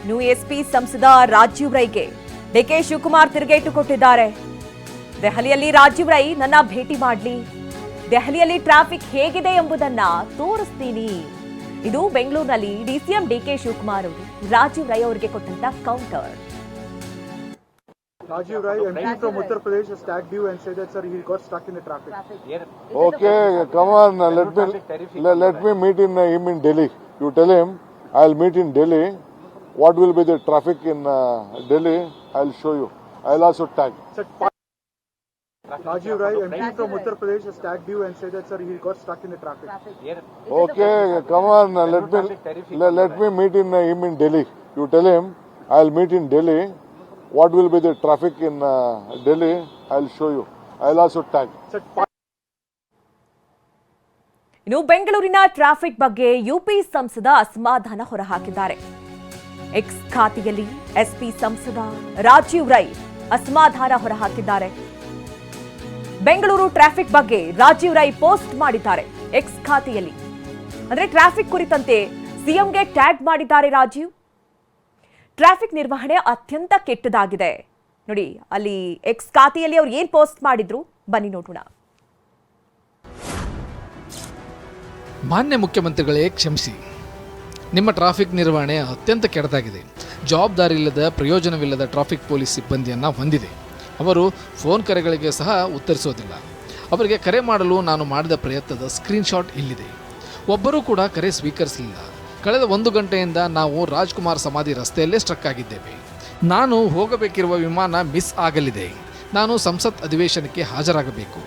New SP ಸಂಸದ Rajiv ರೈಗೆ DK Shivakumar ತಿರುಗೇಟು ಕೊಟ್ಟಿದ್ದಾರೆ. ದೆಹಲಿಯಲ್ಲಿ ರಾಜೀವ್ ರೈ ನನ್ನ ಭೇಟಿ ಮಾಡಲಿ, ದೆಹಲಿಯಲ್ಲಿ ಟ್ರಾಫಿಕ್ ಹೇಗಿದೆ ಎಂಬುದನ್ನ ತೋರಿಸ್ತೀನಿ. ಇದು ಬೆಂಗಳೂರಿನಲ್ಲಿ ಡಿಸಿಎಂ ಡಿಕೆ ಶಿವಕುಮಾರ್ ಅವರು ರಾಜೀವ್ ರೈ ಅವರಿಗೆ ಕೊಟ್ಟಂತ counter. Rajiv Rai, MP from Uttar Pradesh, has tagged you and said that, sir, he got stuck in the traffic. Okay, come on, let me meet him in Delhi. You tell him I'll meet in Delhi. What will be the traffic in Delhi? I'll show you. I'll also tag. Sir, Rajiv Rai, MP from Uttar Pradesh, has tagged you and said that, sir, he got stuck in the traffic. Okay, come on, let me meet him in Delhi. You tell him I'll meet in Delhi. What will be the traffic in Delhi? I'll show you. I'll also tag. ಇನ್ನು ಬೆಂಗಳೂರಿನ traffic ಬಗ್ಗೆ UP ಸಂಸದ ಅಸಮಾಧಾನ ಹೊರಹಾಕಿದ್ದಾರೆ. X ಖಾತೆಯಲ್ಲಿ SP ಸಂಸದ ರಾಜೀವ್ ರೈ ಅಸಮಾಧಾನ ಹೊರಹಾಕಿದ್ದಾರೆ. ಬೆಂಗಳೂರು ಟ್ರಾಫಿಕ್ ಬಗ್ಗೆ ರಾಜೀವ್ ರೈ ಪೋಸ್ಟ್ ಮಾಡಿದ್ದಾರೆ ಎಕ್ಸ್ ಖಾತೆಯಲ್ಲಿ. ಅಂದ್ರೆ ಟ್ರಾಫಿಕ್ ಕುರಿತಂತೆ ಸಿಎಂಗೆ ಟ್ಯಾಗ್ ಮಾಡಿದ್ದಾರೆ ರಾಜೀವ್. ಟ್ರಾಫಿಕ್ ನಿರ್ವಹಣೆ ಅತ್ಯಂತ ಕೆಟ್ಟದಾಗಿದೆ ನೋಡಿ. ಅಲ್ಲಿ ಎಕ್ಸ್ ಖಾತೆಯಲ್ಲಿ ಅವ್ರು ಏನ್ ಪೋಸ್ಟ್ ಮಾಡಿದ್ರು ಬನ್ನಿ ನೋಡೋಣ. ಮಾನ್ಯ ಮುಖ್ಯಮಂತ್ರಿಗಳೇ ಕ್ಷಮಿಸಿ, ನಿಮ್ಮ ಟ್ರಾಫಿಕ್ ನಿರ್ವಹಣೆ ಅತ್ಯಂತ ಕೆಟ್ಟದಾಗಿದೆ. ಜವಾಬ್ದಾರಿ ಇಲ್ಲದ ಪ್ರಯೋಜನವಿಲ್ಲದ ಟ್ರಾಫಿಕ್ ಪೊಲೀಸ್ ಸಿಬ್ಬಂದಿಯನ್ನು ಹೊಂದಿದೆ. ಅವರು ಫೋನ್ ಕರೆಗಳಿಗೆ ಸಹ ಉತ್ತರಿಸೋದಿಲ್ಲ. ಅವರಿಗೆ ಕರೆ ಮಾಡಲು ನಾನು ಮಾಡಿದ ಪ್ರಯತ್ನದ ಸ್ಕ್ರೀನ್ಶಾಟ್ ಇಲ್ಲಿದೆ. ಒಬ್ಬರೂ ಕೂಡ ಕರೆ ಸ್ವೀಕರಿಸಲಿಲ್ಲ. ಕಳೆದ 1 ಗಂಟೆಯಿಂದ ನಾವು ರಾಜ್ಕುಮಾರ್ ಸಮಾಧಿ ರಸ್ತೆಯಲ್ಲೇ ಸ್ಟ್ರಕ್ ಆಗಿದ್ದೇವೆ. ನಾನು ಹೋಗಬೇಕಿರುವ ವಿಮಾನ ಮಿಸ್ ಆಗಲಿದೆ. ನಾನು ಸಂಸತ್ ಅಧಿವೇಶನಕ್ಕೆ ಹಾಜರಾಗಬೇಕು.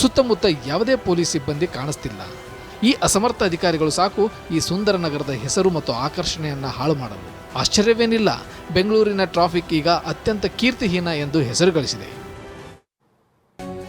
ಸುತ್ತಮುತ್ತ ಯಾವುದೇ ಪೊಲೀಸ್ ಸಿಬ್ಬಂದಿ ಕಾಣಿಸ್ತಿಲ್ಲ. ಈ ಅಸಮರ್ಥ ಅಧಿಕಾರಿಗಳು ಸಾಕು ಈ ಸುಂದರ ನಗರದ ಹೆಸರು ಮತ್ತು ಆಕರ್ಷಣೆಯನ್ನು ಹಾಳು ಮಾಡಲು. ಆಶ್ಚರ್ಯವೇನಿಲ್ಲ, ಬೆಂಗಳೂರಿನ ಟ್ರಾಫಿಕ್ ಈಗ ಅತ್ಯಂತ ಕೀರ್ತಿಹೀನ ಎಂದು ಹೆಸರು ಗಳಿಸಿದೆ.